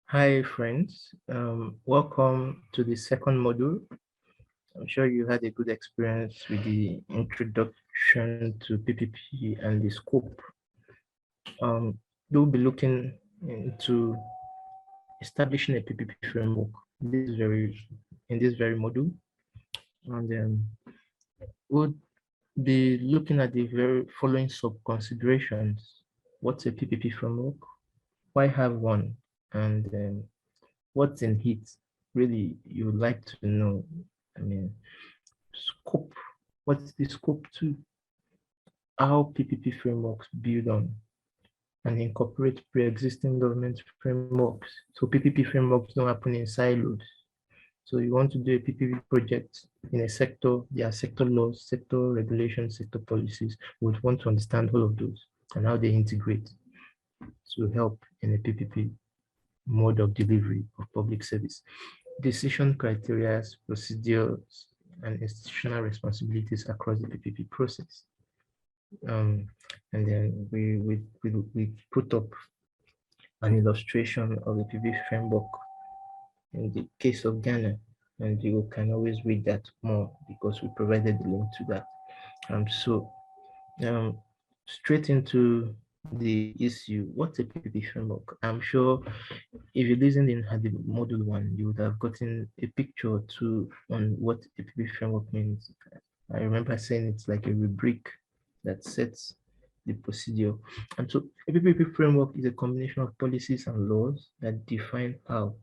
Hi, friends. Welcome to the second module. I'm sure you had a good experience with the introduction to PPP and the scope. We'll be looking into establishing a PPP framework in this very module, and we'll be looking at the very following sub-considerations. What's a PPP framework? Why have one? And what's in it? Really, you would like to know. I mean, scope. What's the scope to? How PPP frameworks build on and incorporate pre-existing government frameworks. So PPP frameworks don't happen in silos. So you want to do a PPP project in a sector, there are sector laws, sector regulations, sector policies. We would want to understand all of those and how they integrate to help in a PPP mode of delivery of public service. Decision criteria, procedures, and institutional responsibilities across the PPP process. And then we put up an illustration of the PPP framework in the case of Ghana, and you can always read that more because we provided the link to that. So straight into the issue, what's a PPP framework? I'm sure if you listened in at the module 1, you would have gotten a picture or two on what a PPP framework means. I remember saying it's like a rubric that sets the procedure. And so a PPP framework is a combination of policies and laws that define how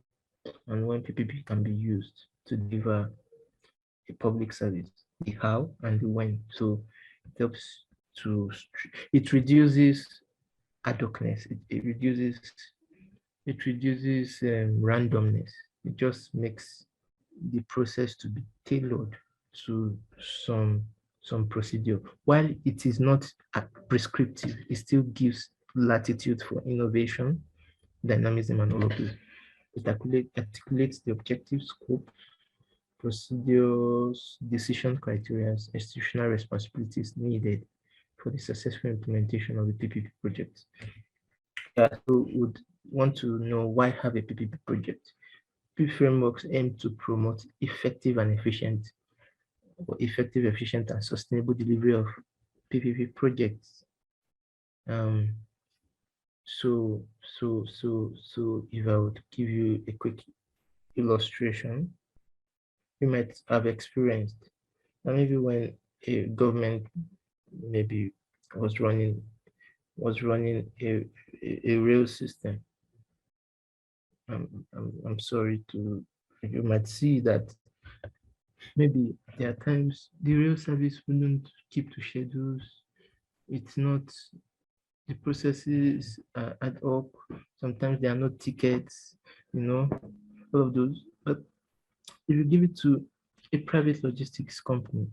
and when PPP can be used to deliver a public service, the how and the when. So it helps to, it reduces ad hocness, it reduces randomness. It just makes the process to be tailored to some procedure. While it is not prescriptive, it still gives latitude for innovation, dynamism, and all of those. It articulates the objective scope, procedures, decision criteria, institutional responsibilities needed for the successful implementation of the PPP project. So would want to know why have a PPP project. PPP frameworks aim to promote effective, efficient, and sustainable delivery of PPP projects. So if I would give you a quick illustration, you might have experienced, and maybe when a government maybe was running a rail system. I'm sorry to, you might see that maybe there are times the rail service wouldn't keep to schedules. It's not, the processes are ad hoc. Sometimes there are no tickets, all of those. But if you give it to a private logistics company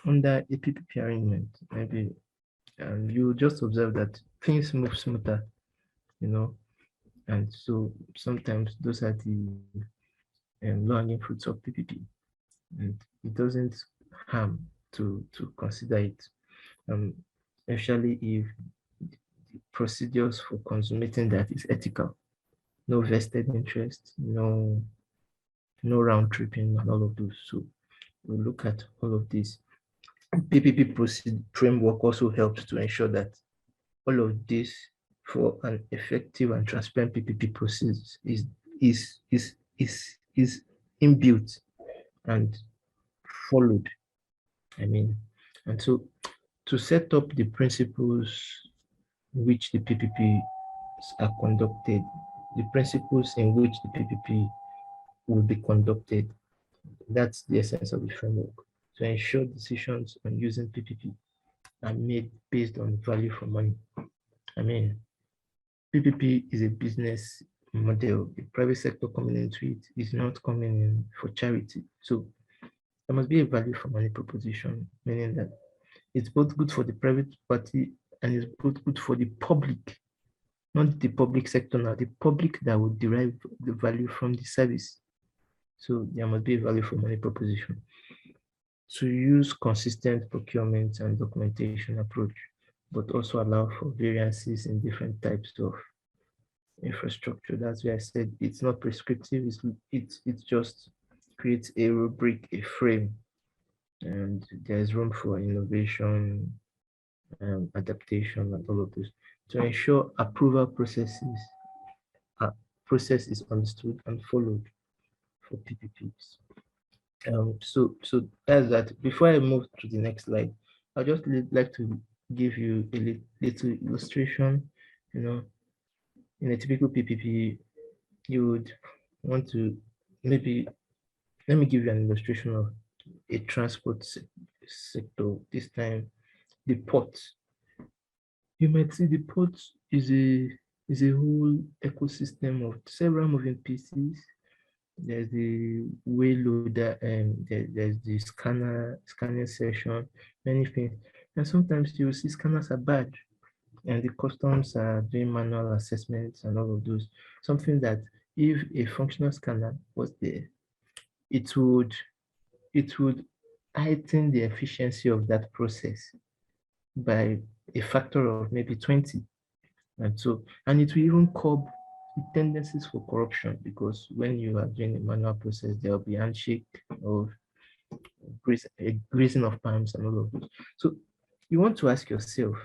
under a PPP arrangement, maybe you just observe that things move smoother, and so sometimes those are the low-hanging fruits of PPP, and it doesn't harm to consider it, especially if the procedures for consummating that is ethical, no vested interest, no round tripping, and all of those. So we'll look at all of this. PPP framework also helps to ensure that all of this for an effective and transparent PPP process is inbuilt and followed. And so to set up the principles which the PPPs are conducted, the principles in which the PPP will be conducted, that's the essence of the framework. To ensure decisions on using PPP are made based on value for money. PPP is a business model. The private sector coming into it is not coming in for charity. So there must be a value for money proposition, meaning that it's both good for the private party and it's both good for the public, not the public sector now, the public that would derive the value from the service. So there must be a value for money proposition. To use consistent procurement and documentation approach, but also allow for variances in different types of infrastructure. That's why I said it's not prescriptive. It's just creates a rubric, a frame, and there's room for innovation, adaptation, and all of this to ensure approval uh, process is understood and followed for PPPs. So that's that. Before I move to the next slide, I'd just like to give you a little illustration. You know, in a typical PPP, you would want to maybe let me give you an illustration of a transport sector. This time, the port. You might see the port is a whole ecosystem of several moving pieces. There's the wayloader, and there's the scanning section, many things. And sometimes you see scanners are bad, and the customs are doing manual assessments and all of those. Something that if a functional scanner was there, it would it would heighten the efficiency of that process by a factor of maybe 20. And it will even curb the tendencies for corruption, because when you are doing a manual process, there will be handshake or grazing of palms and all of those. So you want to ask yourself,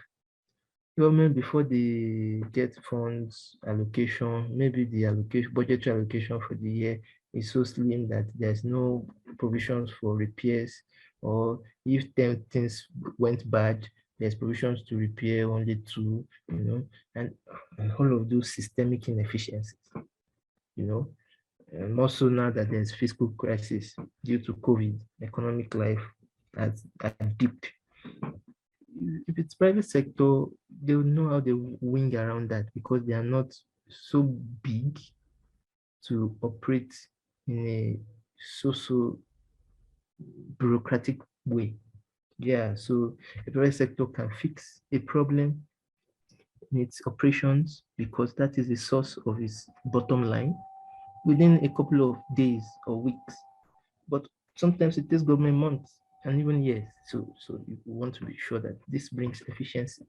government, before they get funds allocation, maybe the budgetary allocation for the year is so slim that there's no provisions for repairs, or if 10 things went bad, there's provisions to repair only two, and all of those systemic inefficiencies, you know. And also now that there's fiscal crisis due to COVID, economic life has dipped. If it's private sector, they will know how they wing around that, because they are not so big to operate in a so bureaucratic way. Yeah, so the private sector can fix a problem in its operations, because that is the source of its bottom line, within a couple of days or weeks. But sometimes it takes government months and even years. So you want to be sure that this brings efficiency,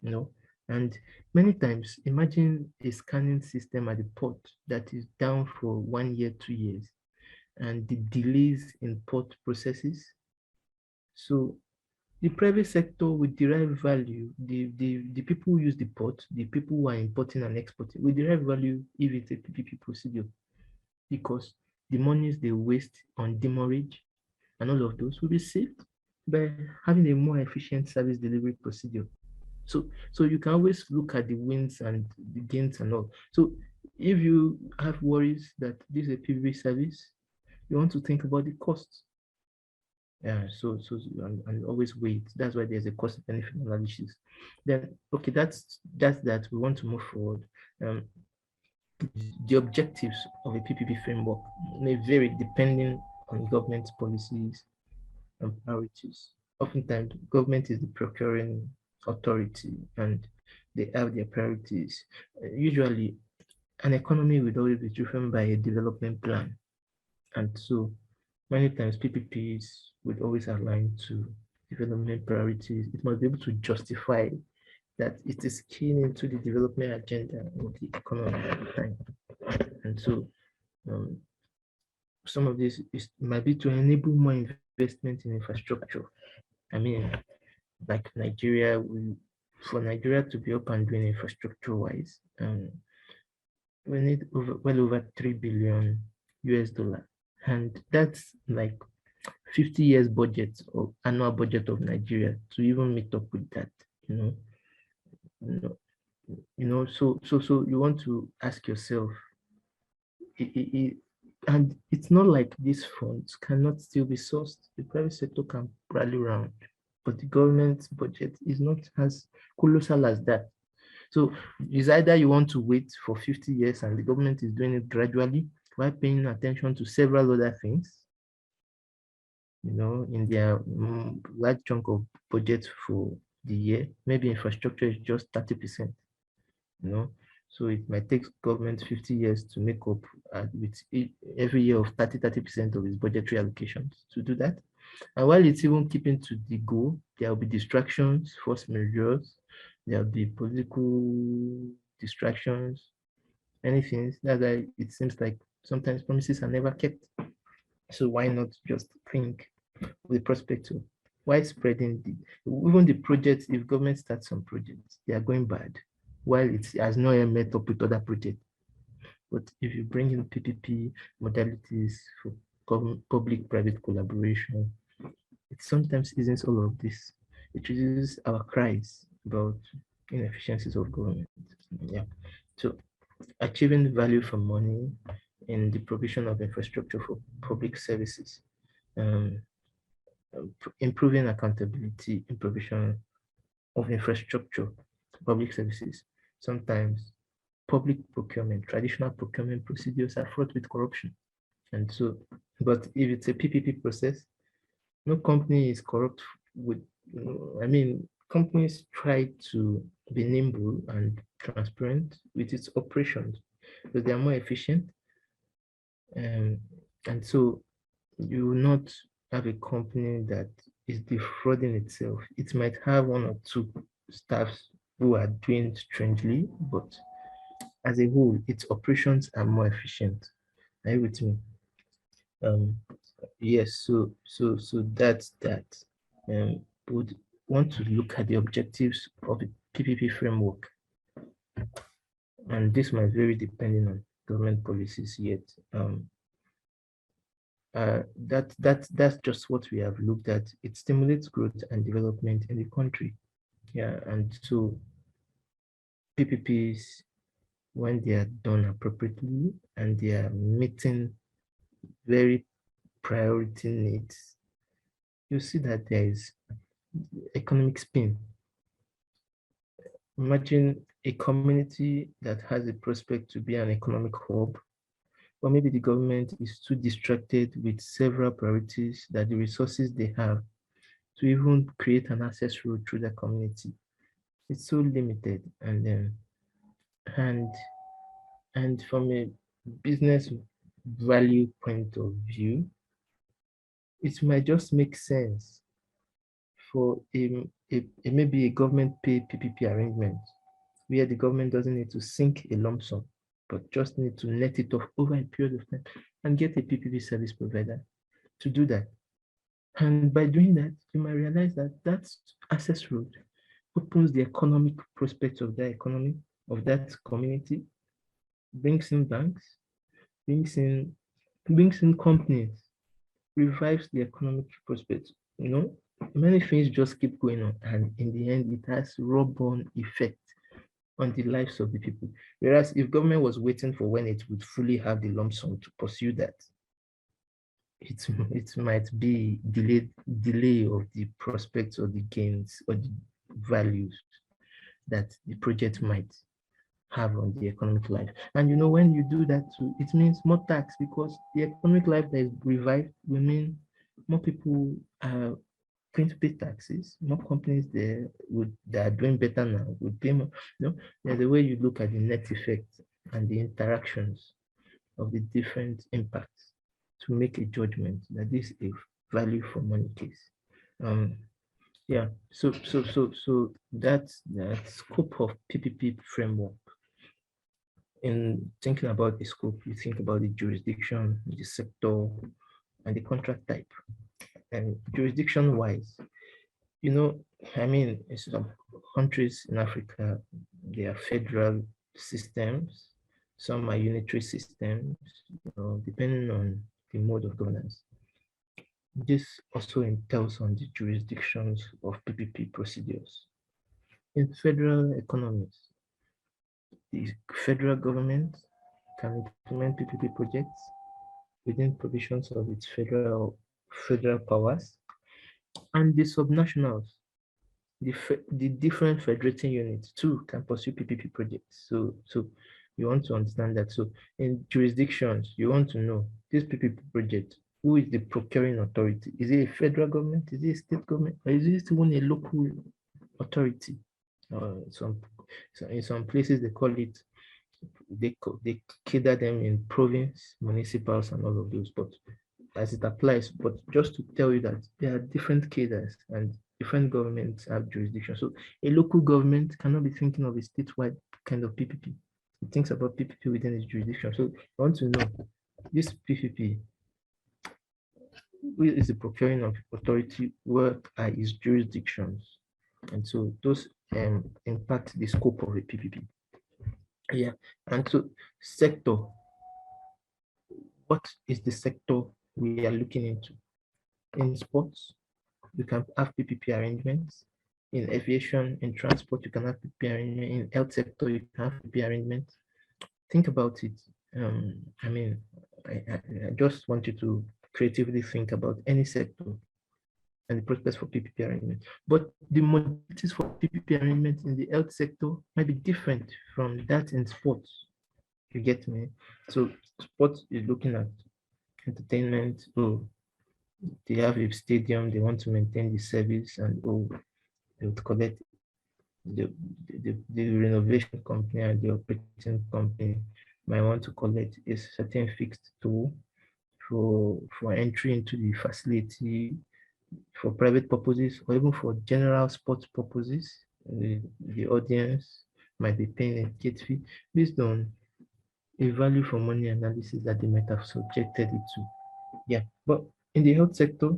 you know. And many times, imagine a scanning system at the port that is down for 1 year, 2 years, and the delays in port processes. So the private sector will derive value. The people who use the port, the people who are importing and exporting, will derive value if it's a PPP procedure, because the monies they waste on demurrage and all of those will be saved by having a more efficient service delivery procedure. So you can always look at the wins and the gains and all. So if you have worries that this is a PPP service, you want to think about the costs. Yeah, and always wait. That's why there's a cost benefit analysis. Then okay, that's that. We want to move forward. Um, the objectives of a PPP framework may vary depending on government policies and priorities. Oftentimes, government is the procuring authority, and they have their priorities. Usually, an economy will always be driven by a development plan. And so many times PPPs would always align to development priorities. It must be able to justify that it is keen into the development agenda of the economy at the time. And so um, some of this might be to enable more investment in infrastructure. I mean, like Nigeria, for Nigeria to be up and doing infrastructure wise, we need well over 3 billion US dollar. And that's like 50 years budget or annual budget of Nigeria to even meet up with that, you know. You know, so you want to ask yourself, and it's not like these funds cannot still be sourced. The private sector can rally around, but the government's budget is not as colossal as that. So it's either you want to wait for 50 years and the government is doing it gradually while paying attention to several other things, in their large chunk of budget for the year. Maybe infrastructure is just 30%, you know. So it might take government 50 years to make up with every year of 30% of its budgetary allocations to do that. And while it's even keeping to the goal, there will be distractions, force measures, there will be political distractions, many things. That's why it seems like sometimes promises are never kept. So why not just think of the prospect of widespreading even the projects? If government starts some projects, they are going bad, while it has not yet met up with other projects. But if you bring in PPP modalities for public-private collaboration, it sometimes isn't all of this. It reduces our cries about inefficiencies of government. Yeah. So achieving value for money in the provision of infrastructure for public services, um, improving accountability in provision of infrastructure to public services. Sometimes public procurement, traditional procurement procedures are fraught with corruption. And so, but if it's a PPP process, no company is corrupt with, I mean, companies try to be nimble and transparent with its operations, but they are more efficient. Um, and so you will not have a company that is defrauding itself. It might have one or two staffs who are doing strangely, but as a whole, its operations are more efficient. Are you with me? Um, yes, so that's that. Would want to look at the objectives of the PPP framework, and this might vary depending on government policies yet. That's just what we have looked at. It stimulates growth and development in the country. Yeah, and so PPPs, when they are done appropriately and they are meeting very priority needs, you see that there is economic spin. Imagine a community that has a prospect to be an economic hub, or maybe the government is too distracted with several priorities that the resources they have to even create an access road through the community. It's so limited, and and from a business value point of view, it might just make sense for maybe a government pay PPP arrangement where the government doesn't need to sink a lump sum, but just need to net it off over a period of time and get a PPP service provider to do that. And by doing that, you might realize that that access road opens the economic prospects of that economy, of that community, brings in banks, brings in brings in companies, revives the economic prospects. Many things just keep going on, and in the end, it has rub-on effect on the lives of the people. Whereas if government was waiting for when it would fully have the lump sum to pursue that, it might be delay of the prospects or the gains or the values that the project might have on the economic life. And when you do that too, it means more tax, because the economic life that is revived will mean more people are going to pay taxes. More companies that are doing better now would pay more. There's a way you look at the net effect and the interactions of the different impacts to make a judgment that this is a value for money case. Yeah, so that's the scope of PPP framework. In thinking about the scope, you think about the jurisdiction, the sector, and the contract type. And jurisdiction-wise, in some countries in Africa, they are federal systems. Some are unitary systems, depending on the mode of governance. This also entails on the jurisdictions of PPP procedures. In federal economies, the federal government can implement PPP projects within provisions of its federal powers, and the subnationals, the different federating units too, can pursue PPP projects. So you want to understand that. So in jurisdictions, you want to know this PPP project, who is the procuring authority? Is it a federal government? Is it a state government? Or is it even a local authority? In some places, they call it, they cater them in province, municipals, and all of those. But as it applies, but just to tell you that there are different cadres and different governments have jurisdiction. So a local government cannot be thinking of a statewide kind of PPP. it thinks about PPP within its jurisdiction. So I want to know this PPP, who is the procuring of authority, what are its jurisdictions? And so those impact the scope of a PPP. Yeah, and so sector, what is the sector we are looking into? In sports, you can have PPP arrangements. In aviation and transport, you can have PPP arrangement. In health sector, you can have PPP arrangements. Think about it. I mean, I just want you to creatively think about any sector and the prospects for PPP arrangement. But the modalities for PPP arrangement in the health sector might be different from that in sports. You get me? So sports is looking at entertainment. Oh, they have a stadium, they want to maintain the service, and oh, they would collect the renovation company and the operating company might want to collect a certain fixed tool for entry into the facility for private purposes or even for general sports purposes. The audience might be paying a gate fee based on a value for money analysis that they might have subjected it to. Yeah, but in the health sector,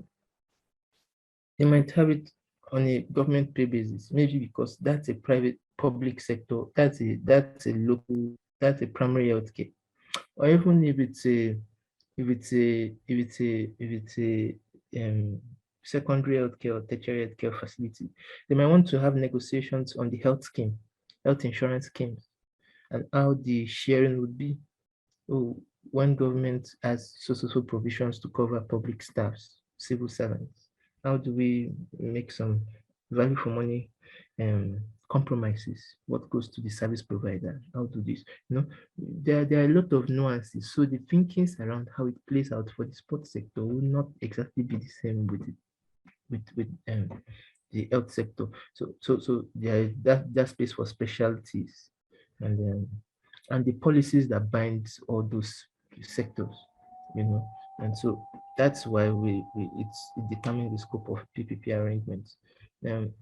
they might have it on a government pay basis, maybe because that's a private public sector, that's a local, that's a primary health care. Or even if it's a secondary healthcare or tertiary healthcare facility, they might want to have negotiations on the health scheme, health insurance schemes, and how the sharing would be. Oh, when government has so provisions to cover public staffs, civil servants, how do we make some value for money compromises? What goes to the service provider? How do this? There are a lot of nuances. So the thinkings around how it plays out for the sports sector will not exactly be the same with the health sector. So there is that space for specialties and and the policies that binds all those sectors, and so that's why it determines the scope of PPP arrangements. Um,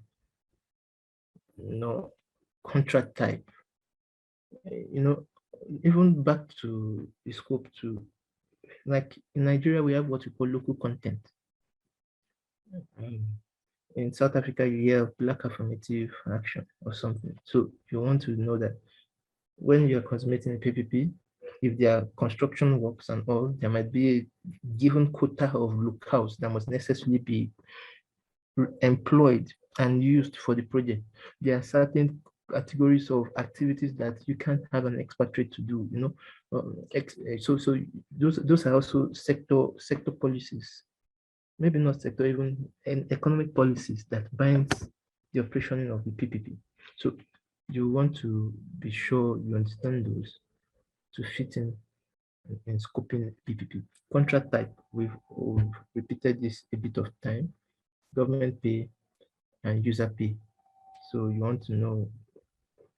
contract type, you know, even back to the scope to, like in Nigeria, we have what we call local content. In South Africa, you have black affirmative action or something. So you want to know that when you're consummating a PPP, if there are construction works and all, there might be a given quota of locales that must necessarily be employed and used for the project. There are certain categories of activities that you can't have an expatriate to do, so those are also sector policies, maybe not sector, even economic policies that binds the operation of the PPP. So you want to be sure you understand those to fit in scoping PPP. Contract type, we've repeated this a bit of time, government pay and user pay. So you want to know,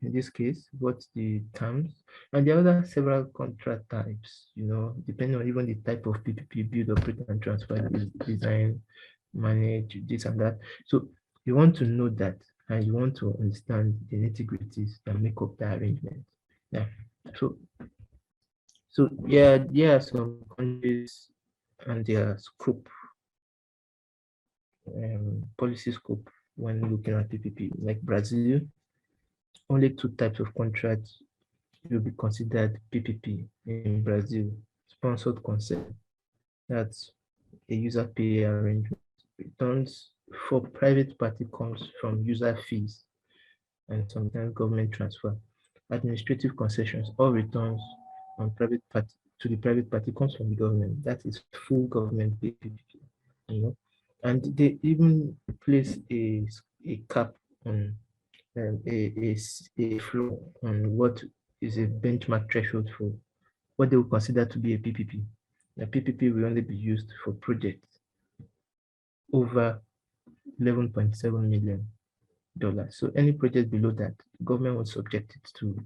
in this case, what's the terms, and the other several contract types, depending on even the type of PPP, build, operate, and transfer, design, manage, this and that. So you want to know that, and you want to understand the nitty-gritties that make up the arrangement. Yeah. So yeah, there are some countries and their scope, policy scope when looking at PPP, like Brazil. Only two types of contracts will be considered PPP in Brazil: sponsored consent, that's a user pay arrangement. Returns for private party comes from user fees and sometimes government transfer. Administrative concessions or returns on private party to the private party comes from the government. That is full government PPP, and they even place a cap on a floor on what is a benchmark threshold for what they will consider to be a PPP. The PPP will only be used for projects over $11.7 million. So any project below that, government will subject it to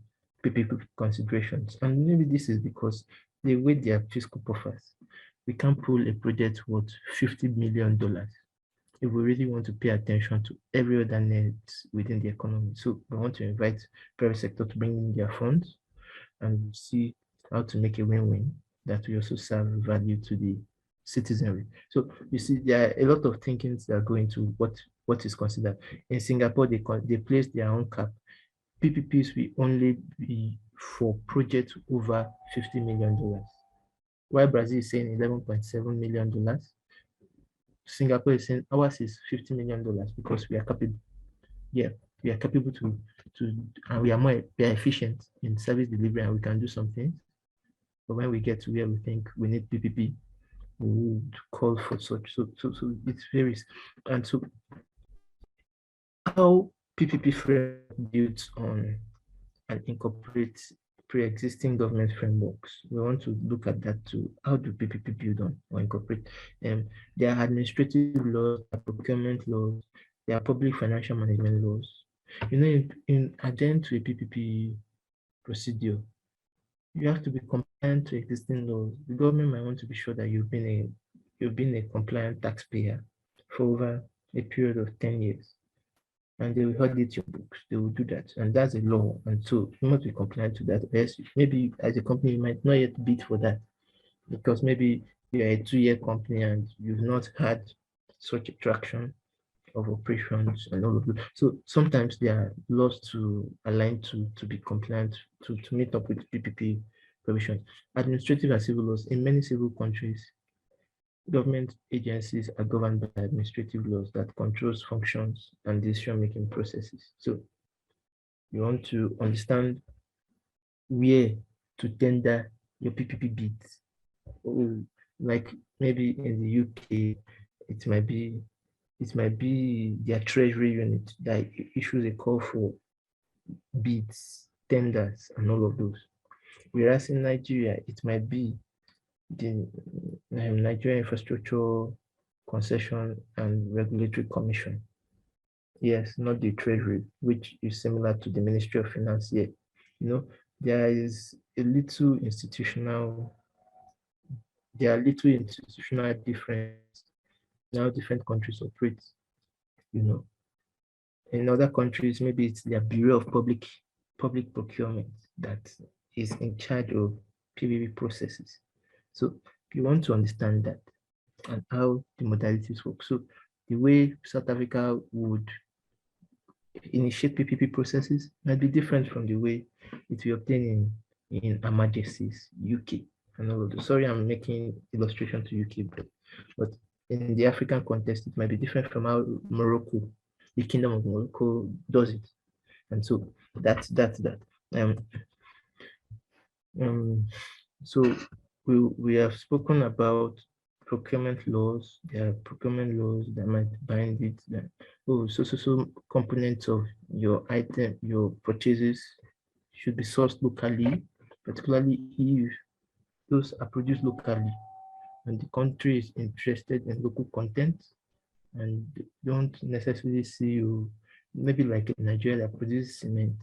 PPP considerations. And maybe this is because they weigh their fiscal buffers. We can't pull a project worth $50 million if we really want to pay attention to every other need within the economy. So we want to invite private sector to bring in their funds and see how to make a win-win that will also serve value to the citizenry. So you see, there are a lot of thinkings that go into what is considered. In Singapore, they place their own cap. PPPs will only be for projects over $50 million. While Brazil is saying $11.7 million, Singapore is saying ours is $50 million because we are capable. Yeah, we are capable to and we are efficient in service delivery, and we can do some things. But when we get to where we think we need PPP, we would call for such. So it varies. And so how PPP framework builds on and incorporates pre-existing government frameworks. We want to look at that too. How do PPP build on or incorporate? There are administrative laws, there are procurement laws, there are public financial management laws. You know, in adhering to a PPP procedure, you have to be compliant to existing laws. The government might want to be sure that you've been a compliant taxpayer for over a period of 10 years. And they will audit your books. They will do that. And that's a law. And so you must be compliant to that. Yes, maybe as a company, you might not yet bid for that because maybe you're a 2-year company and you've not had such a traction of operations and all of that. So sometimes there are laws to align to be compliant to meet up with PPP provisions. Administrative and civil laws in many civil countries, government agencies are governed by administrative laws that controls functions and decision-making processes. So you want to understand where to tender your PPP bids. Like maybe in the UK, it might be their treasury unit that issues a call for bids, tenders, and all of those. Whereas in Nigeria, it might be the Nigeria Infrastructure Concession and Regulatory Commission. Yes, not the Treasury, which is similar to the Ministry of Finance here. You know, there is a little institutional, there are little institutional difference in how different countries operate. You know, in other countries, maybe it's their Bureau of Public Procurement that is in charge of PPP processes. So you want to understand that and how the modalities work. So the way South Africa would initiate PPP processes might be different from the way it will obtain in emergencies, UK, and all of those. Sorry, I'm making illustration to UK, but in the African context, it might be different from how Morocco, the Kingdom of Morocco, does it. And so that's that. So we have spoken about procurement laws. There are procurement laws that might bind it. So components of your item, your purchases should be sourced locally, particularly if those are produced locally and the country is interested in local content and don't necessarily see you, maybe like in Nigeria that produces cement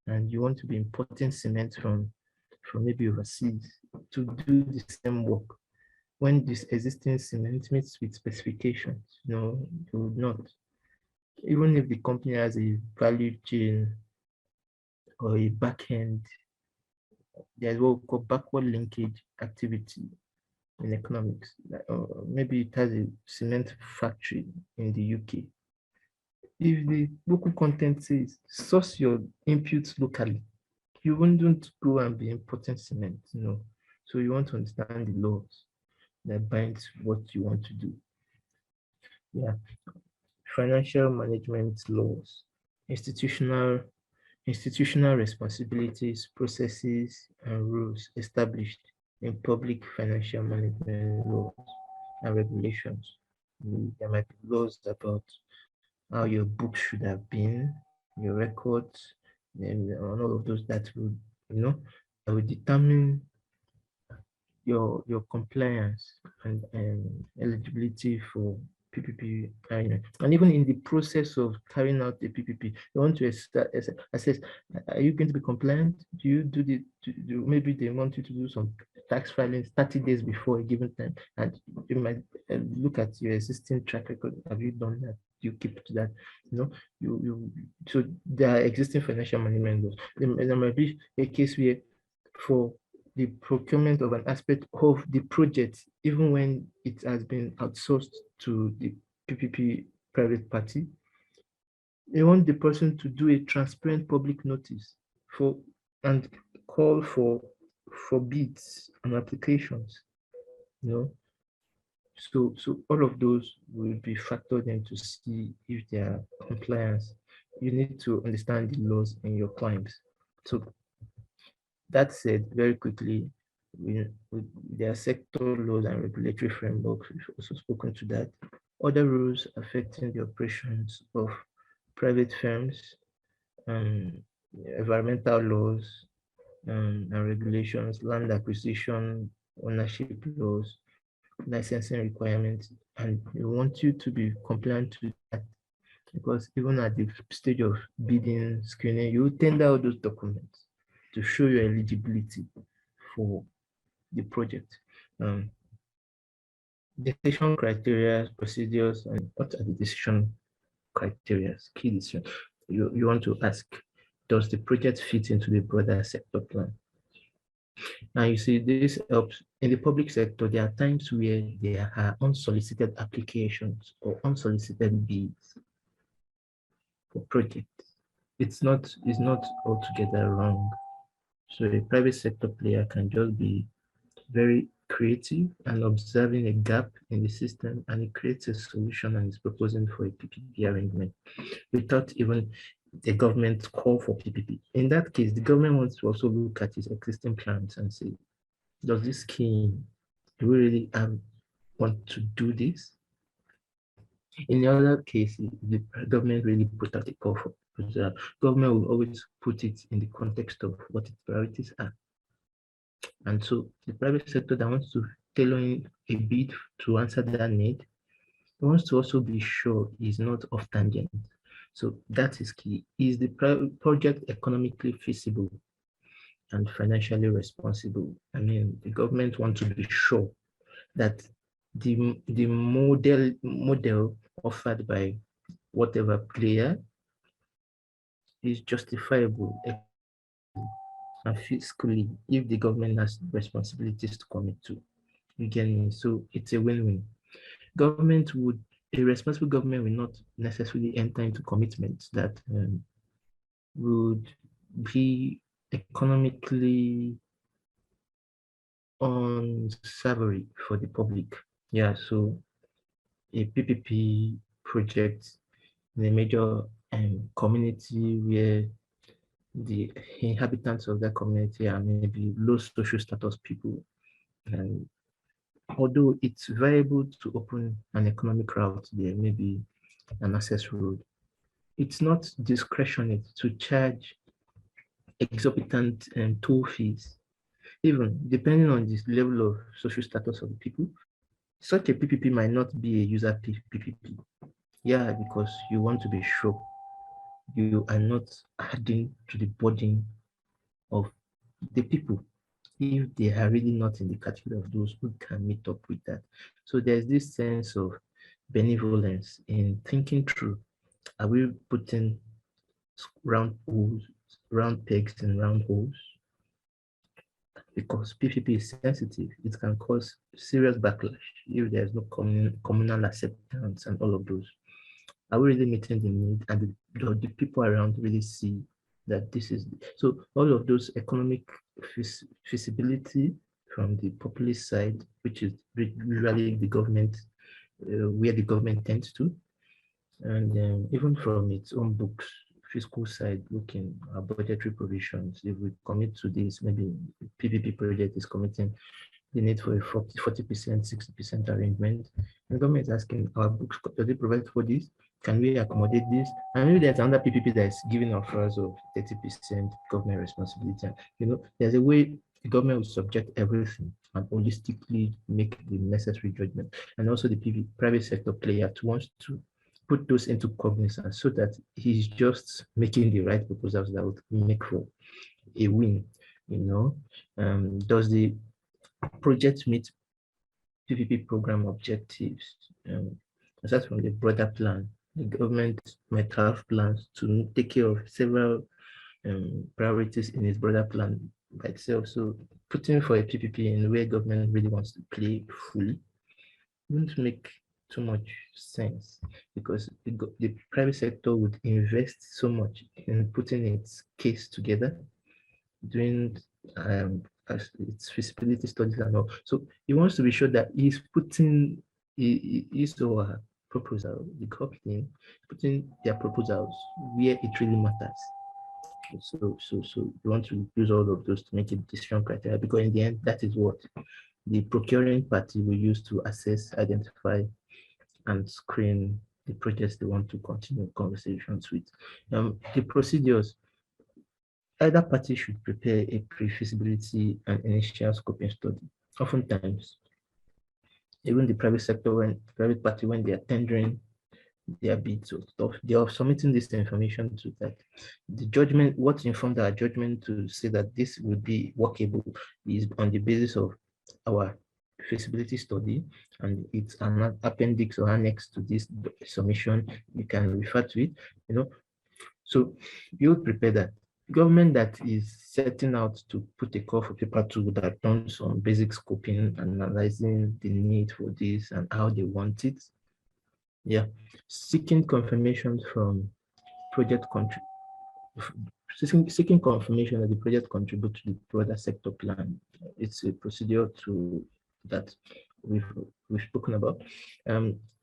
and you want to be importing cement from maybe overseas to do the same work. When this existing cement meets with specifications, you would not. Even if the company has a value chain or a back end, there's what we call backward linkage activity in economics. Maybe it has a cement factory in the UK. If the local content says source your inputs locally, you wouldn't go and be importing cement, So you want to understand the laws that binds what you want to do. Yeah. Financial management laws, institutional responsibilities, processes, and rules established in public financial management laws and regulations. There might be laws about how your book should have been, your records, and all of those that would, that will determine your compliance and eligibility for PPP. And even in the process of carrying out the PPP, you want to assess, are you going to be compliant? Do you maybe they want you to do some tax filings 30 days before a given time, and you might look at your existing track record. Have you done that? You keep to that, so there are existing financial management laws. There might be a case where for the procurement of an aspect of the project, even when it has been outsourced to the PPP private party. They want the person to do a transparent public notice for and call for bids and applications. You know, so all of those will be factored in to see if they are compliance. You need to understand the laws in your claims. So that said, very quickly, there are sector laws and regulatory frameworks. We've also spoken to that. Other rules affecting the operations of private firms, um, environmental laws, and regulations, land acquisition, ownership laws, licensing requirements, and we want you to be compliant to that, because even at the stage of bidding, screening, you tender all those documents to show your eligibility for the project. Decision criteria, procedures, and what are the decision criteria, key decision? You want to ask, does the project fit into the broader sector plan? Now, you see, this helps in the public sector. There are times where there are unsolicited applications or unsolicited bids for projects. It's not altogether wrong. So a private sector player can just be very creative and observing a gap in the system, and it creates a solution and is proposing for a PPP arrangement without even the government call for PPP. In that case, the government wants to also look at its existing plans and say, does this scheme, do we really want to do this? In the other case, the government really put out a call for, the government will always put it in the context of what its priorities are. And so the private sector that wants to tailor in a bid to answer that need wants to also be sure is not off tangent. So that is key. Is the project economically feasible and financially responsible? I mean, the government wants to be sure that the model offered by whatever player is justifiable and fiscally if the government has responsibilities to commit to. You get me? So it's a win-win. A responsible government will not necessarily enter into commitments that would be economically unsavory for the public. Yeah, so a PPP project in a major community where the inhabitants of that community are maybe low social status people, and although it's viable to open an economic route there, maybe an access road, it's not discretionary to charge exorbitant toll fees, even depending on the level of social status of the people. Such a PPP might not be a user PPP. Yeah, because you want to be sure you are not adding to the burden of the people if they are really not in the category of those who can meet up with that. So there's this sense of benevolence in thinking through, are we putting round pegs in round holes? Because PPP is sensitive, it can cause serious backlash if there's no communal acceptance and all of those. Are we really meeting the need, and the people around really see that this is, so all of those economic feasibility from the populist side, which is usually the government, where the government tends to, and even from its own books, fiscal side, looking at budgetary provisions, if we commit to this, maybe PPP project is committing the need for a 40%, 60% arrangement. And the government is asking, our books, does it provide for this? Can we accommodate this? And maybe there's another PPP that is giving offers of 30% government responsibility. There's a way the government will subject everything and holistically make the necessary judgment. And also the private sector player wants to put those into cognizance so that he's just making the right proposals that would make for a win. Does the project meet PPP program objectives? Aside from the broader plan, the government might have plans to take care of several priorities in its broader plan. by itself. So putting for a PPP in where government really wants to play fully wouldn't make too much sense, because the private sector would invest so much in putting its case together, doing its feasibility studies and all. So he wants to be sure that he's putting his or her proposal, the company, putting their proposals where it really matters. So you want to use all of those to make it decision criteria, because in the end, that is what the procuring party will use to assess, identify, and screen the projects they want to continue conversations with. The procedures, either party should prepare a pre-feasibility and initial scoping study. Oftentimes, even the private sector, when private party, when they are tendering their bids or stuff, they are submitting this information to that. The judgment, what informed our judgment to say that this would be workable is on the basis of our feasibility study, and it's an appendix or annex to this submission. You can refer to it, So you would prepare that. Government that is setting out to put a call for paper to would have done some basic scoping, analyzing the need for this and how they want it. Yeah, seeking confirmation from project country, seeking confirmation that the project contribute to the broader sector plan. It's a procedure to that we've spoken about.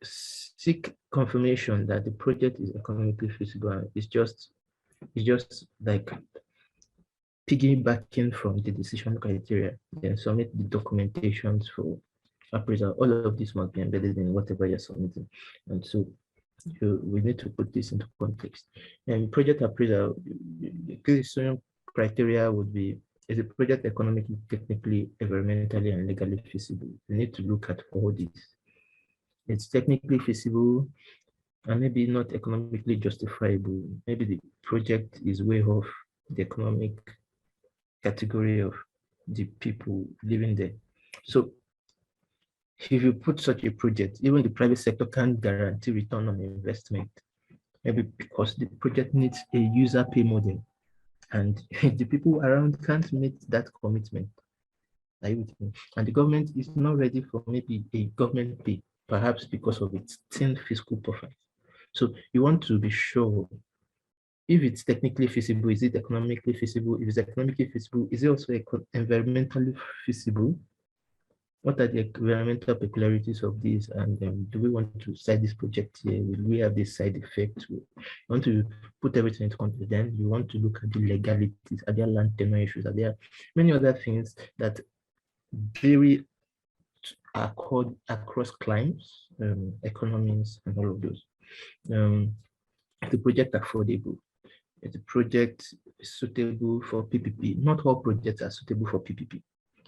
Seek confirmation that the project is economically feasible. It's just like piggybacking from the decision criteria, then submit the documentations for appraisal. All of this must be embedded in whatever you're submitting. And so we need to put this into context. And project appraisal, the decision criteria would be, is the project economically, technically, environmentally, and legally feasible? We need to look at all this. It's technically feasible and maybe not economically justifiable. Maybe the project is way off the economic category of the people living there. So if you put such a project, even the private sector can't guarantee return on investment, maybe because the project needs a user pay model, and the people around can't meet that commitment. And the government is not ready for maybe a government pay, perhaps because of its thin fiscal profile. So you want to be sure if it's technically feasible, is it economically feasible? If it's economically feasible, is it also environmentally feasible? What are the environmental peculiarities of this? And do we want to cite this project here? Will we have this side effect? We want to put everything into context. Then you want to look at the legalities. Are there land tenure issues? Are there many other things that vary across climes, economies, and all of those? The project affordable. Is the project suitable for PPP? Not all projects are suitable for PPP.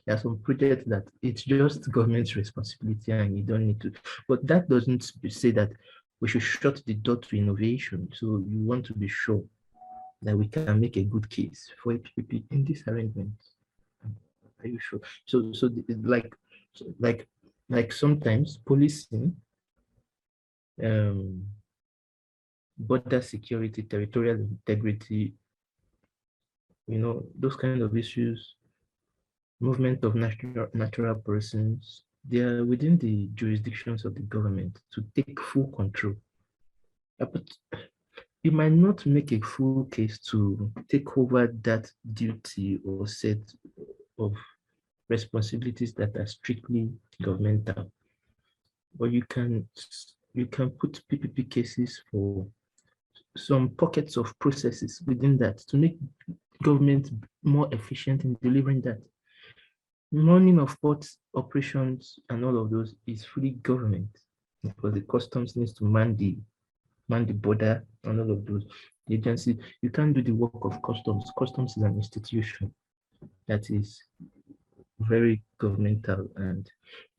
There are some projects that it's just government's responsibility and you don't need to, but that doesn't say that we should shut the door to innovation. So you want to be sure that we can make a good case for a PPP in this arrangement. Are you sure? So like sometimes policing, border security, territorial integrity, those kind of issues, movement of natural persons, they are within the jurisdictions of the government to take full control. But you might not make a full case to take over that duty or set of responsibilities that are strictly governmental. But you can put PPP cases for some pockets of processes within that to make government more efficient in delivering that. Running of port operations and all of those is fully government, because the customs needs to man the border and all of those. The agency, you can't do the work of customs. Customs is an institution that is very governmental,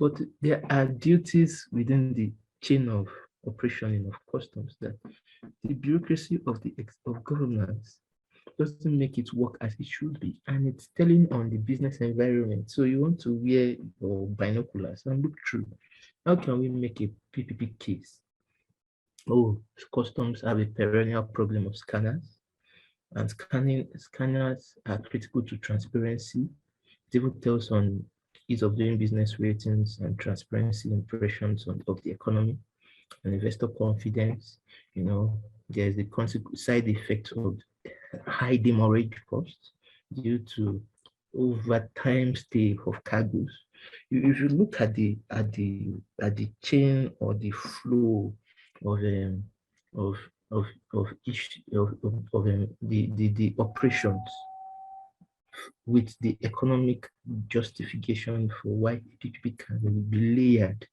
but there are duties within the chain of operation of customs that the bureaucracy of governance doesn't make it work as it should be, and it's telling on the business environment. So you want to wear your binoculars and look through. How can we make a PPP case? Oh, customs have a perennial problem of scanners. And scanners are critical to transparency. It even tells on ease of doing business ratings and transparency impressions of the economy and investor confidence. There's the side effect of high demurrage costs due to overtime stay of cargoes. If you look at the chain or the flow of of the operations with the economic justification for why PPP can be layered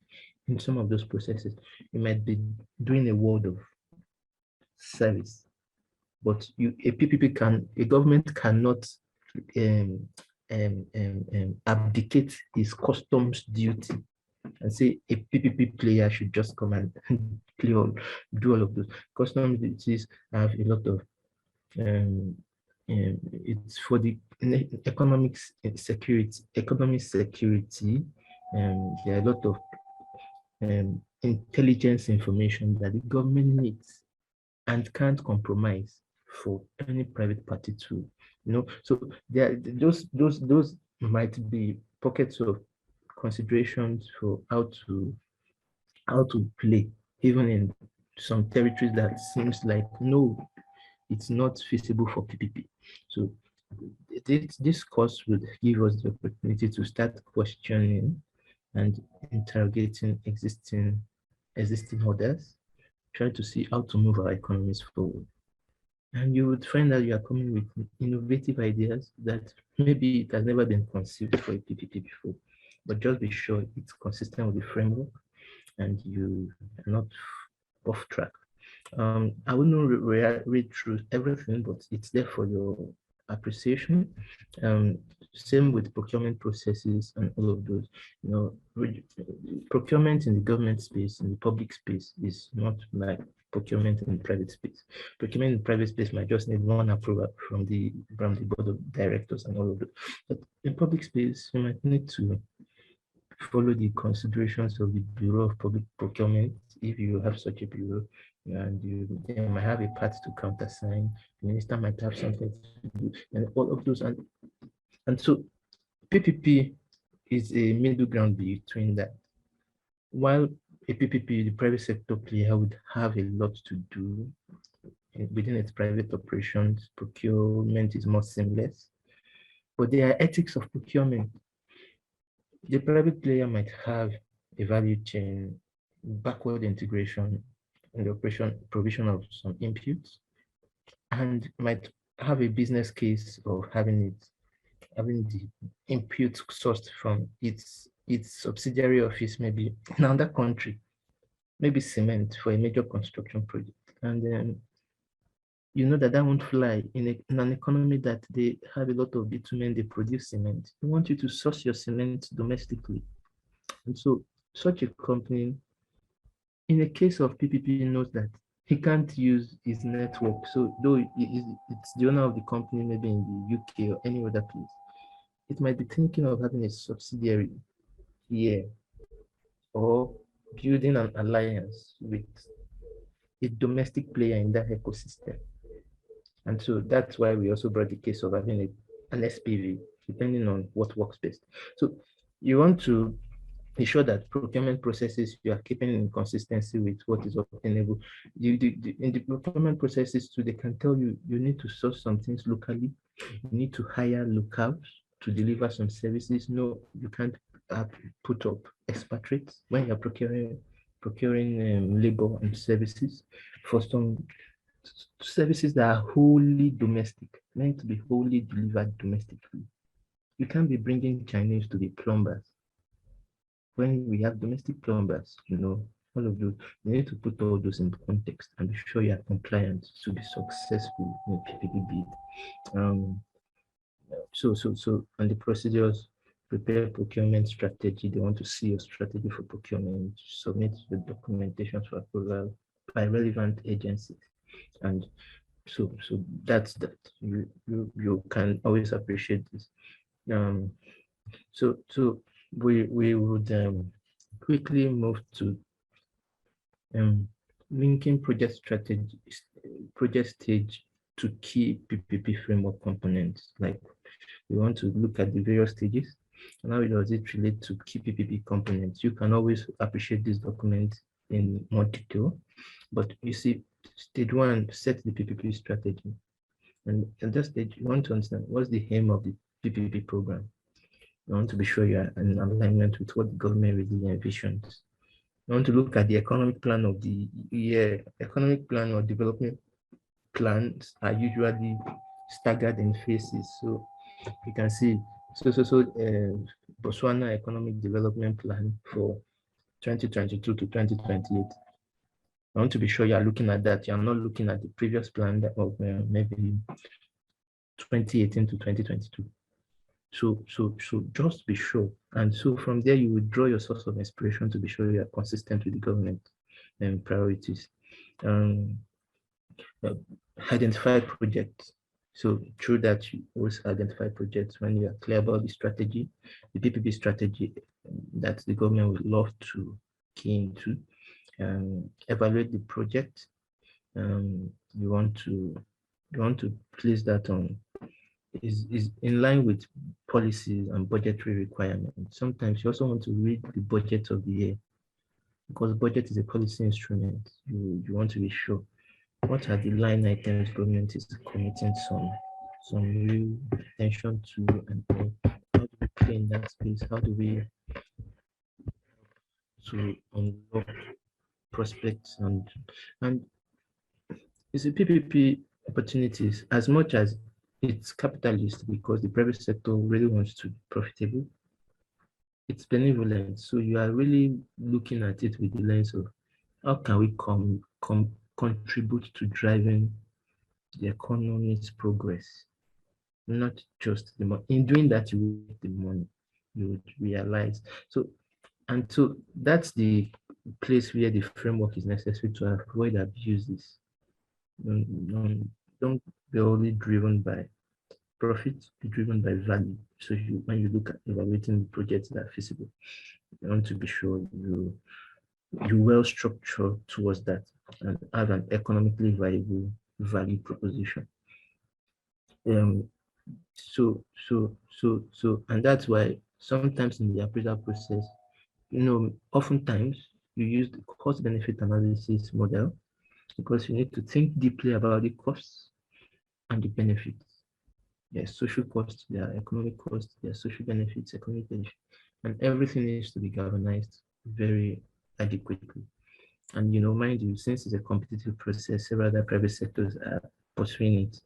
in some of those processes, you might be doing a world of service, but a government cannot abdicate his customs duty and say a PPP player should just come and do all of those. Customs duties have a lot of it's for the economic security. There are a lot of intelligence information that the government needs and can't compromise for any private party to, So those might be pockets of considerations for how to play, even in some territories that seems like no, it's not feasible for PPP. So this course will give us the opportunity to start questioning and interrogating existing orders, try to see how to move our economies forward. And you would find that you are coming with innovative ideas that maybe it has never been conceived for a PPP before, but just be sure it's consistent with the framework and you are not off track. I will not read through everything, but it's there for your appreciation. Same with procurement processes and all of those. Procurement in the government space, in the public space, is not like procurement in the private space. Procurement in the private space might just need one approval from the board of directors and all of that. But in public space, you might need to follow the considerations of the Bureau of Public Procurement, if you have such a bureau, and they might have a part to countersign. The minister might have something to do, and all of those. And so PPP is a middle ground between that. While a PPP, the private sector player, would have a lot to do within its private operations, procurement is more seamless. But there are ethics of procurement. The private player might have a value chain, backward integration, and the provision of some inputs, and might have a business case of having the input sourced from its subsidiary office, maybe in another country, maybe cement for a major construction project. And then you know that won't fly in an economy that they have a lot of bitumen, they produce cement. They want you to source your cement domestically. And so such a company, in the case of PPP, knows that he can't use his network. So though it's the owner of the company, maybe in the UK or any other place, it might be thinking of having a subsidiary here or building an alliance with a domestic player in that ecosystem. And so that's why we also brought the case of having an SPV, depending on what works best. So you want to ensure that procurement processes, you are keeping in consistency with what is obtainable. In the procurement processes too, they can tell you, you need to source some things locally. You need to hire locals to deliver some services. No, you can't put up expatriates when you're procuring labor and services for some services that are wholly domestic, meant to be wholly delivered domestically. You can't be bringing Chinese to be plumbers. When we have domestic plumbers, all of those, you need to put all those in context and be sure you are compliant to be successful in PPP bid. So, and the procedures, prepare procurement strategy. They want to see your strategy for procurement, submit the documentation for approval by relevant agencies. And so that's that. You can always appreciate this. So we would quickly move to linking project strategy, project stage to key PPP framework components. Like we want to look at the various stages and how does it relate to key PPP components. You can always appreciate this document in more detail, but you see, stage one, set the PPP strategy. And at that stage, you want to understand what's the aim of the PPP program. You want to be sure you are in alignment with what the government really envisions. You want to look at the economic plan of the year. Economic plan or development plans are usually staggered in phases. So you can see, Botswana Economic Development Plan for 2022 to 2028. I want to be sure you are looking at that. You are not looking at the previous plan of maybe 2018 to 2022. So just be sure. And so from there, you will draw your source of inspiration to be sure you are consistent with the government and priorities. Identify projects. So through that, you also identify projects when you are clear about the strategy, the PPP strategy that the government would love to key into. Evaluate the project. You want to place that on is in line with policies and budgetary requirements. Sometimes you also want to read the budget of the year because budget is a policy instrument. You want to be sure what are the line items government is committing some real attention to, and how do we play in that space? How do we to unlock prospects and it's a PPP opportunities as much as it's capitalist because the private sector really wants to be profitable. It's benevolent, so you are really looking at it with the lens of how can we contribute to driving the economy's progress, not just the money. In doing that, you will get the money. You would realize. So that's the place where the framework is necessary to avoid abuses. Don't be only driven by profit, be driven by value. So when you look at evaluating projects that are feasible, you want to be sure you well structure towards that and have an economically viable value proposition. And that's why sometimes in the appraisal process, oftentimes you use the cost benefit analysis model because you need to think deeply about the costs and the benefits. There's social costs, there are economic costs, there are social benefits, economic benefits, and everything needs to be galvanized very adequately. And mind you, since it's a competitive process, several other private sectors are pursuing it.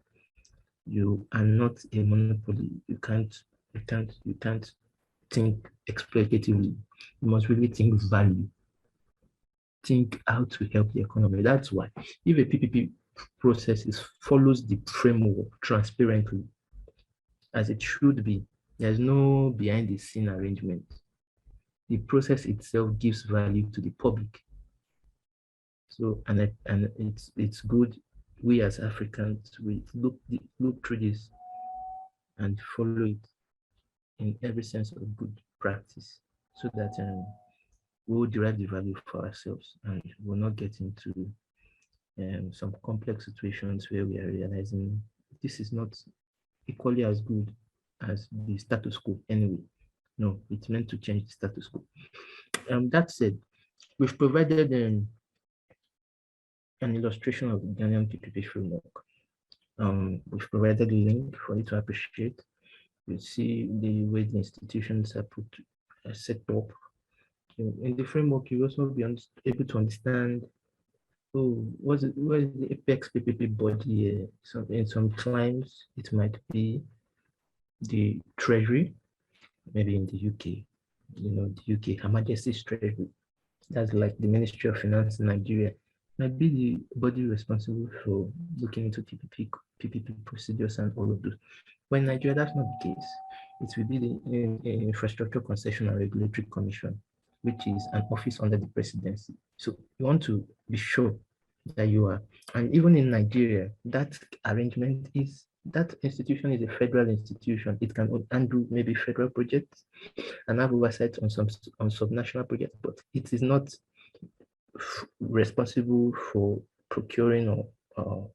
You are not a monopoly. You can't think exploitatively. You must really think value. Think how to help the economy. That's why if a PPP process follows the framework transparently, as it should be, there's no behind the scene arrangement. The process itself gives value to the public. So, and it's good. We as Africans, we look through this and follow it in every sense of good practice, so that we will derive the value for ourselves and we'll not get into some complex situations where we are realizing this is not equally as good as the status quo anyway. No, it's meant to change the status quo. That said, we've provided an illustration of the Ghanaian PPP framework. We've provided a link for you to appreciate. You see the way the institutions are set up. In the framework, you also be able to understand, what is the apex PPP body? So in some climes, it might be the Treasury, maybe in the UK, the UK, Her Majesty's Treasury. That's like the Ministry of Finance in Nigeria. Might be the body responsible for looking into PPP procedures and all of those. When Nigeria, that's not the case. It will be the Infrastructure Concession and Regulatory Commission, which is an office under the presidency. So you want to be sure that you are, and even in Nigeria, that arrangement is, that institution is a federal institution. It can handle maybe federal projects and have oversight on some subnational projects, but it is not responsible for procuring or or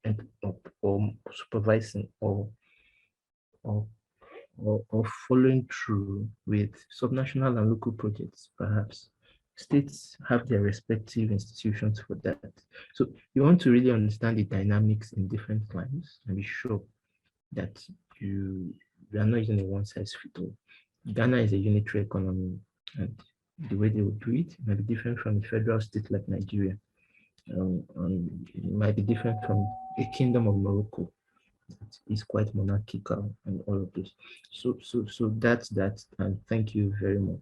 supervising or, or following through with subnational and local projects, perhaps. States have their respective institutions for that. So you want to really understand the dynamics in different climes and be sure that you are not using a one-size-fits-all. Ghana is a unitary economy, and the way they will do it might be different from a federal state like Nigeria. And it might be different from a kingdom of Morocco. It's quite monarchical and all of this. So that's that, and thank you very much.